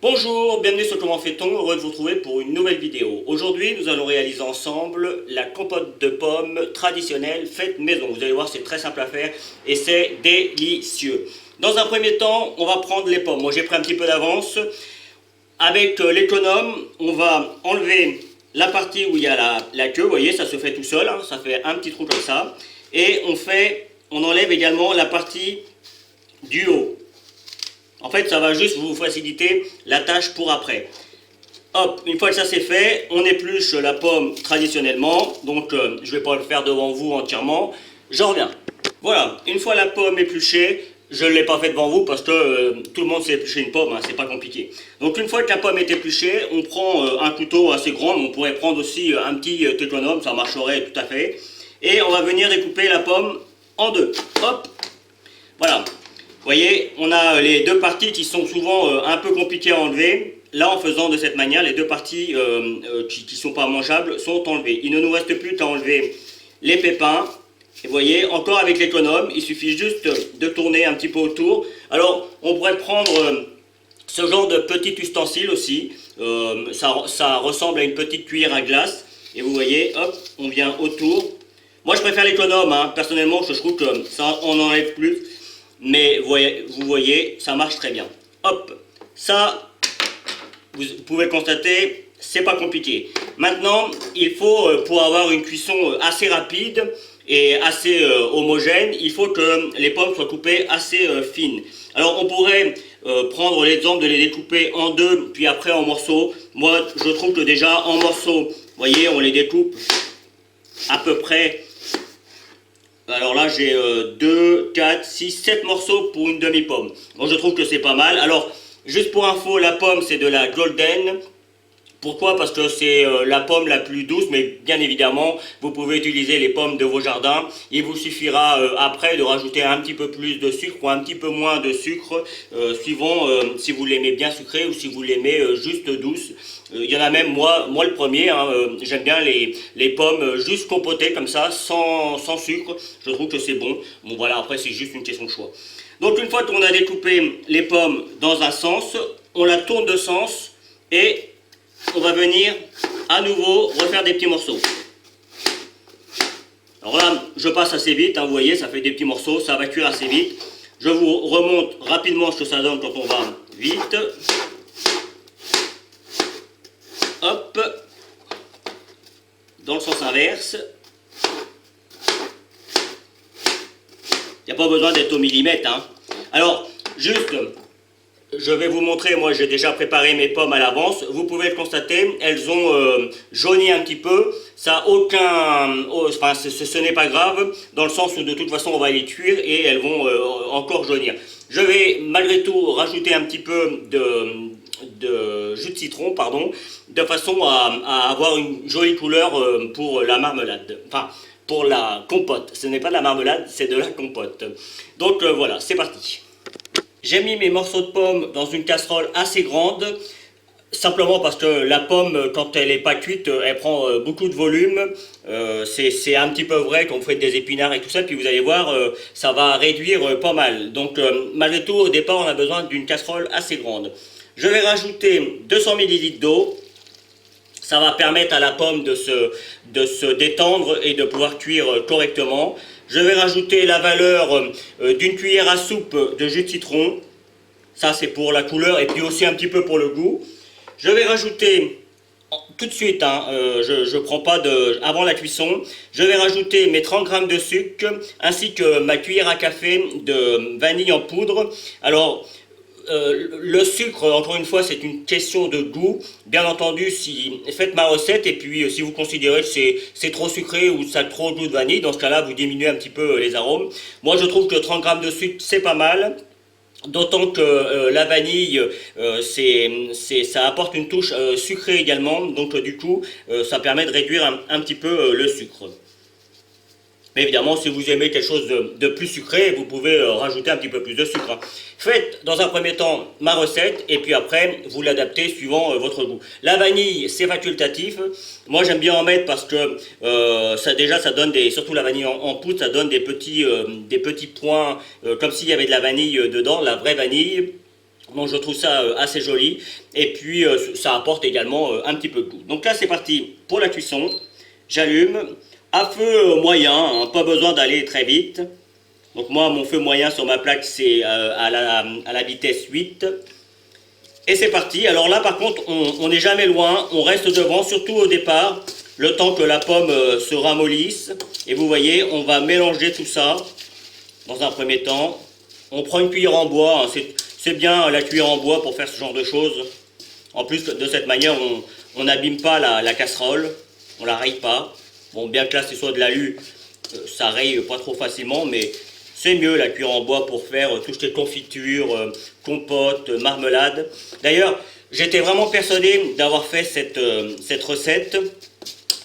Bonjour, bienvenue sur Comment fait-on, heureux de vous retrouver pour une nouvelle vidéo. Aujourd'hui, nous allons réaliser ensemble la compote de pommes traditionnelle faite maison. Vous allez voir, c'est très simple à faire et c'est délicieux. Dans un premier temps, on va prendre les pommes. Moi, j'ai pris un petit peu d'avance. Avec l'économe, on va enlever la partie où il y a la queue. Vous voyez, ça se fait tout seul, hein, ça fait un petit trou comme ça. Et on enlève également la partie du haut. En fait, ça va juste vous faciliter la tâche pour après. Hop, une fois que ça c'est fait, on épluche la pomme traditionnellement. Donc, je ne vais pas le faire devant vous entièrement. J'en reviens. Voilà, une fois la pomme épluchée, je ne l'ai pas fait devant vous parce que tout le monde sait éplucher une pomme, hein, c'est pas compliqué. Donc, une fois que la pomme est épluchée, on prend un couteau assez grand. On pourrait prendre aussi un petit tétonome, ça marcherait tout à fait. Et on va venir découper la pomme en deux. Hop, voilà. Vous voyez, on a les deux parties qui sont souvent un peu compliquées à enlever. Là, en faisant de cette manière, les deux parties qui ne sont pas mangeables sont enlevées. Il ne nous reste plus qu'à enlever les pépins. Et vous voyez, encore avec l'économe, il suffit juste de tourner un petit peu autour. Alors, on pourrait prendre ce genre de petit ustensile aussi. Ça ressemble à une petite cuillère à glace. Et vous voyez, hop, on vient autour. Moi, je préfère l'économe, hein. Personnellement, je trouve que ça en enlève plus. Mais vous voyez, ça marche très bien. Hop, ça, vous pouvez constater, c'est pas compliqué. Maintenant, il faut, pour avoir une cuisson assez rapide et assez homogène, il faut que les pommes soient coupées assez fines. Alors, on pourrait prendre l'exemple de les découper en deux, puis après en morceaux. Moi, je trouve que déjà en morceaux, vous voyez, on les découpe à peu près. Alors là, j'ai 2, 4, 6, 7 morceaux pour une demi-pomme. Bon, je trouve que c'est pas mal. Alors, juste pour info, la pomme, c'est de la Golden. Pourquoi? Parce que c'est la pomme la plus douce, mais bien évidemment, vous pouvez utiliser les pommes de vos jardins. Il vous suffira après de rajouter un petit peu plus de sucre ou un petit peu moins de sucre, suivant si vous l'aimez bien sucré ou si vous l'aimez juste douce. Il y en a même, moi le premier, hein, j'aime bien les pommes juste compotées comme ça, sans sucre. Je trouve que c'est bon. Bon voilà, après c'est juste une question de choix. Donc une fois qu'on a découpé les pommes dans un sens, on la tourne de sens et on va venir à nouveau refaire des petits morceaux. Alors là, je passe assez vite, hein, vous voyez, ça fait des petits morceaux, ça va cuire assez vite. Je vous remonte rapidement ce que ça donne quand on va vite. Hop, dans le sens inverse. Il n'y a pas besoin d'être au millimètre, hein. Alors, juste, je vais vous montrer, moi j'ai déjà préparé mes pommes à l'avance. Vous pouvez le constater, elles ont jauni un petit peu. Ça a aucun... enfin, ce n'est pas grave, dans le sens où de toute façon on va les cuire et elles vont encore jaunir. Je vais malgré tout rajouter un petit peu de jus de citron, pardon, de façon à avoir une jolie couleur pour la marmelade. Enfin, pour la compote. Ce n'est pas de la marmelade, c'est de la compote. Donc voilà, c'est parti. J'ai mis mes morceaux de pommes dans une casserole assez grande, simplement parce que la pomme, quand elle n'est pas cuite, elle prend beaucoup de volume. C'est un petit peu vrai quand vous faites des épinards et tout ça, puis vous allez voir, ça va réduire pas mal. Donc malgré tout, au départ, on a besoin d'une casserole assez grande. Je vais rajouter 200 ml d'eau. Ça va permettre à la pomme de se détendre et de pouvoir cuire correctement. Je vais rajouter la valeur d'une cuillère à soupe de jus de citron. Ça, c'est pour la couleur et puis aussi un petit peu pour le goût. Je vais rajouter, tout de suite, hein, je ne prends pas avant la cuisson, je vais rajouter mes 30 g de sucre ainsi que ma cuillère à café de vanille en poudre. Alors, le sucre, encore une fois, c'est une question de goût. Bien entendu, faites ma recette et puis si vous considérez que c'est trop sucré ou ça a trop de goût de vanille, dans ce cas-là, vous diminuez un petit peu les arômes. Moi, je trouve que 30 g de sucre, c'est pas mal. D'autant que la vanille, ça apporte une touche sucrée également. Donc du coup, ça permet de réduire un petit peu le sucre. Mais évidemment, si vous aimez quelque chose de plus sucré, vous pouvez rajouter un petit peu plus de sucre. Faites dans un premier temps ma recette et puis après, vous l'adaptez suivant votre goût. La vanille, c'est facultatif. Moi, j'aime bien en mettre parce que ça donne surtout la vanille en poudre, ça donne des petits points comme s'il y avait de la vanille dedans, la vraie vanille. Donc je trouve ça assez joli. Et puis ça apporte également un petit peu de goût. Donc là c'est parti pour la cuisson. J'allume à feu moyen, hein, pas besoin d'aller très vite. Donc moi mon feu moyen sur ma plaque c'est à la vitesse 8. Et c'est parti. Alors là par contre on n'est jamais loin, on reste devant, surtout au départ, le temps que la pomme se ramollisse. Et vous voyez, on va mélanger tout ça dans un premier temps. On prend une cuillère en bois, hein, c'est bien la cuillère en bois pour faire ce genre de choses. En plus, de cette manière, on n'abîme pas la casserole, on la raye pas. Bon, bien que là, ce soit de l'alu, ça raye pas trop facilement, mais c'est mieux la cuillère en bois pour faire toutes les confitures, compotes, marmelades. D'ailleurs, j'étais vraiment persuadé d'avoir fait cette recette.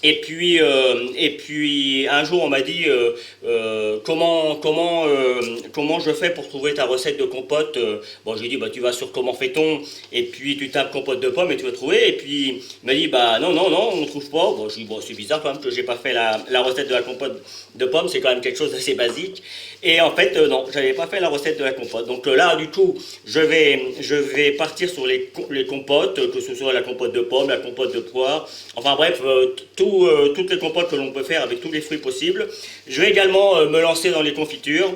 Et puis un jour on m'a dit comment je fais pour trouver ta recette de compote. Bon, j'ai dit bah tu vas sur comment fait-on et puis tu tapes compote de pommes et tu vas trouver. Et puis il m'a dit bah non on ne trouve pas. Bon, j'ai dit bon c'est bizarre quand même que j'ai pas fait la recette de la compote de pommes, c'est quand même quelque chose d'assez basique. Et en fait non, j'avais pas fait la recette de la compote. Donc là du coup je vais partir sur les compotes, que ce soit la compote de pommes, la compote de poire, enfin bref toutes les compotes que l'on peut faire avec tous les fruits possibles. Je vais également me lancer dans les confitures,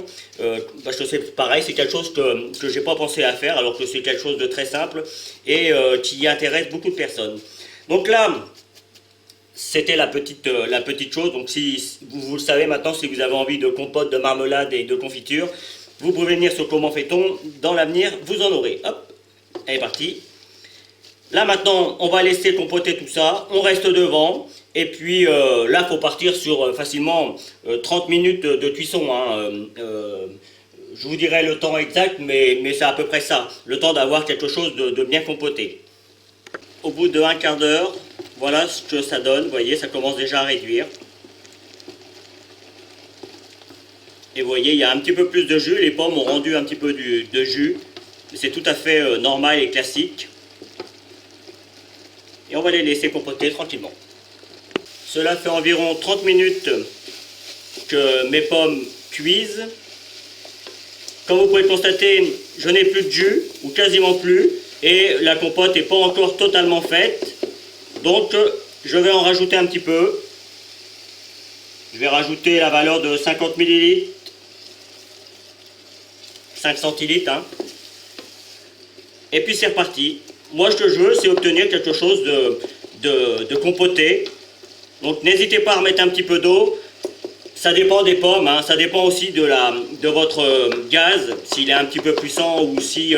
parce que c'est pareil, c'est quelque chose que j'ai pas pensé à faire, alors que c'est quelque chose de très simple et qui intéresse beaucoup de personnes. Donc là, c'était la petite chose. Donc si vous le savez maintenant, si vous avez envie de compote, de marmelade et de confiture, vous pouvez venir sur comment fait-on. Dans l'avenir, vous en aurez. Hop, elle est partie. Là maintenant, on va laisser compoter tout ça, on reste devant, et puis là, il faut partir sur facilement 30 minutes de cuisson. Hein. Je vous dirai le temps exact, mais c'est à peu près ça, le temps d'avoir quelque chose de bien compoté. Au bout de un quart d'heure, voilà ce que ça donne, vous voyez, ça commence déjà à réduire. Et vous voyez, il y a un petit peu plus de jus, les pommes ont rendu un petit peu de jus, c'est tout à fait normal et classique. Et on va les laisser compoter tranquillement. Cela fait environ 30 minutes que mes pommes cuisent. Comme vous pouvez le constater, je n'ai plus de jus, ou quasiment plus, et la compote n'est pas encore totalement faite. Donc je vais en rajouter un petit peu. Je vais rajouter la valeur de 50 ml, 5 centilitres. Hein. Et puis c'est reparti. Moi, ce que je veux, c'est obtenir quelque chose de compoté. Donc, n'hésitez pas à remettre un petit peu d'eau. Ça dépend des pommes, hein. Ça dépend aussi de votre gaz, s'il est un petit peu puissant ou si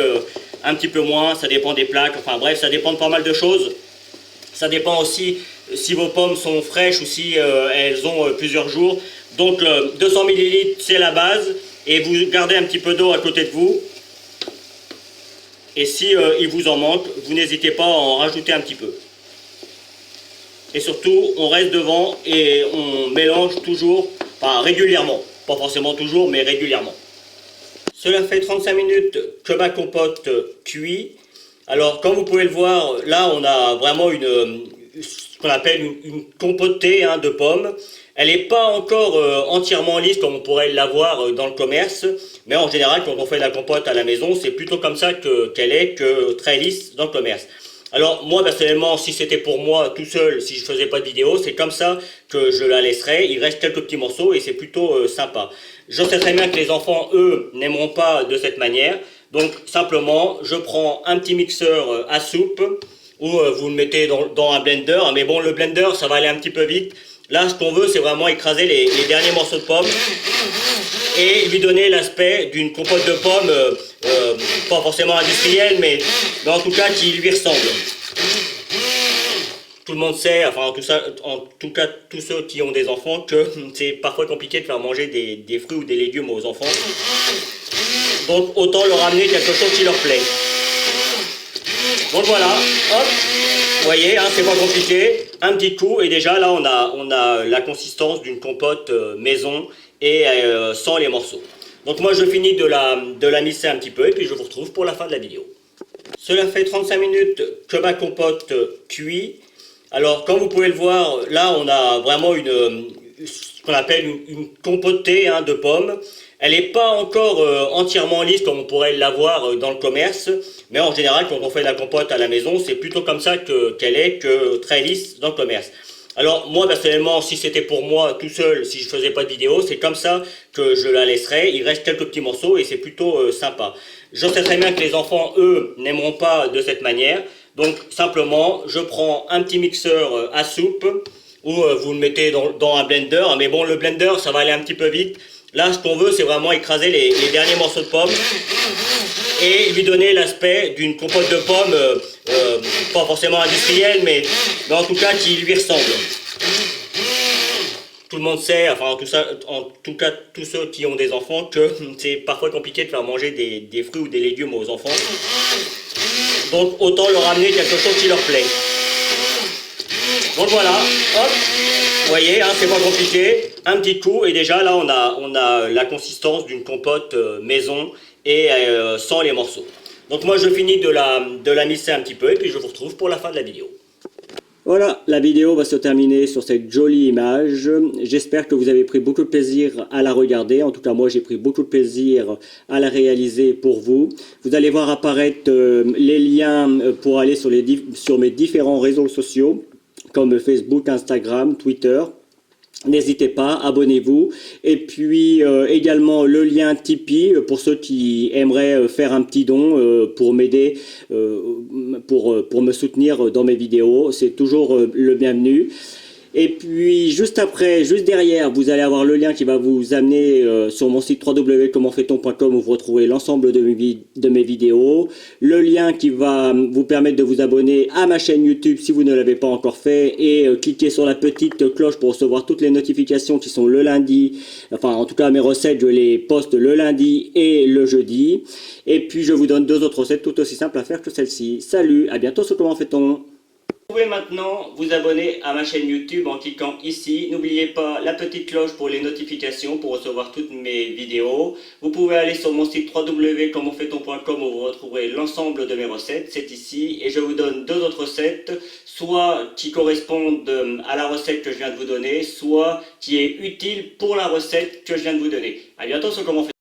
un petit peu moins. Ça dépend des plaques. Enfin bref, ça dépend de pas mal de choses. Ça dépend aussi si vos pommes sont fraîches ou si elles ont plusieurs jours. Donc, 200 ml, c'est la base. Et vous gardez un petit peu d'eau à côté de vous. Et si il vous en manque, vous n'hésitez pas à en rajouter un petit peu. Et surtout, on reste devant et on mélange toujours, enfin régulièrement. Pas forcément toujours, mais régulièrement. Cela fait 35 minutes que ma compote cuit. Alors, comme vous pouvez le voir, là, on a vraiment ce qu'on appelle une compotée hein, de pommes. Elle n'est pas encore entièrement lisse comme on pourrait l'avoir dans le commerce, mais en général, quand on fait de la compote à la maison, c'est plutôt comme ça qu'elle est, que très lisse dans le commerce. Alors moi personnellement, si c'était pour moi tout seul, si je faisais pas de vidéo, c'est comme ça que je la laisserais. Il reste quelques petits morceaux et c'est plutôt sympa. Je sais très bien que les enfants, eux, n'aimeront pas de cette manière. Donc simplement, je prends un petit mixeur à soupe ou vous le mettez dans un blender. Mais bon, le blender, ça va aller un petit peu vite. Là, ce qu'on veut, c'est vraiment écraser les derniers morceaux de pommes et lui donner l'aspect d'une compote de pommes, pas forcément industrielle, mais en tout cas qui lui ressemble. Tout le monde sait, enfin en tout cas tous ceux qui ont des enfants, que c'est parfois compliqué de faire manger des fruits ou des légumes aux enfants. Donc autant leur amener quelque chose qui leur plaît. Donc voilà, hop, vous voyez, hein, c'est pas compliqué, un petit coup et déjà là on a la consistance d'une compote maison et sans les morceaux. Donc moi je finis de la misser un petit peu et puis je vous retrouve pour la fin de la vidéo. Cela fait 35 minutes que ma compote cuit. Alors comme vous pouvez le voir, là on a vraiment ce qu'on appelle une compotée hein, de pommes. Elle n'est pas encore entièrement lisse comme on pourrait l'avoir dans le commerce, mais en général, quand on fait de la compote à la maison, c'est plutôt comme ça qu'elle est, que très lisse dans le commerce. Alors moi personnellement, si c'était pour moi tout seul, si je faisais pas de vidéo, c'est comme ça que je la laisserai. Il reste quelques petits morceaux et c'est plutôt sympa. Je sais très bien que les enfants, eux, n'aimeront pas de cette manière. Donc simplement, je prends un petit mixeur à soupe ou vous le mettez dans un blender. Mais bon, le blender, ça va aller un petit peu vite. Là, ce qu'on veut, c'est vraiment écraser les derniers morceaux de pommes et lui donner l'aspect d'une compote de pommes, pas forcément industrielle, mais en tout cas qui lui ressemble. Tout le monde sait, enfin en tout cas tous ceux qui ont des enfants, que c'est parfois compliqué de faire manger des fruits ou des légumes aux enfants. Donc autant leur amener quelque chose qui leur plaît. Donc voilà, hop, vous voyez, hein, c'est pas compliqué, un petit coup et déjà là on a la consistance d'une compote maison et sans les morceaux. Donc moi je finis de la mixer un petit peu et puis je vous retrouve pour la fin de la vidéo. Voilà, la vidéo va se terminer sur cette jolie image. J'espère que vous avez pris beaucoup de plaisir à la regarder. En tout cas, moi, j'ai pris beaucoup de plaisir à la réaliser pour vous. Vous allez voir apparaître les liens pour aller sur mes différents réseaux sociaux, comme Facebook, Instagram, Twitter. N'hésitez pas, abonnez-vous. Et puis également le lien Tipeee pour ceux qui aimeraient faire un petit don pour m'aider, pour me soutenir dans mes vidéos. C'est toujours le bienvenu. Et puis juste après, juste derrière, vous allez avoir le lien qui va vous amener sur mon site www.commentfaiton.com où vous retrouverez l'ensemble de mes vidéos. Le lien qui va vous permettre de vous abonner à ma chaîne YouTube si vous ne l'avez pas encore fait et cliquez sur la petite cloche pour recevoir toutes les notifications qui sont le lundi. Enfin, en tout cas, mes recettes, je les poste le lundi et le jeudi. Et puis, je vous donne 2 autres recettes tout aussi simples à faire que celle-ci. Salut, à bientôt sur Comment fait-on. Vous pouvez maintenant vous abonner à ma chaîne YouTube en cliquant ici. N'oubliez pas la petite cloche pour les notifications pour recevoir toutes mes vidéos. Vous pouvez aller sur mon site www.commentfaiton.com où vous retrouverez l'ensemble de mes recettes. C'est ici et je vous donne 2 autres recettes, soit qui correspondent à la recette que je viens de vous donner, soit qui est utile pour la recette que je viens de vous donner. A bientôt sur Comment fait-on.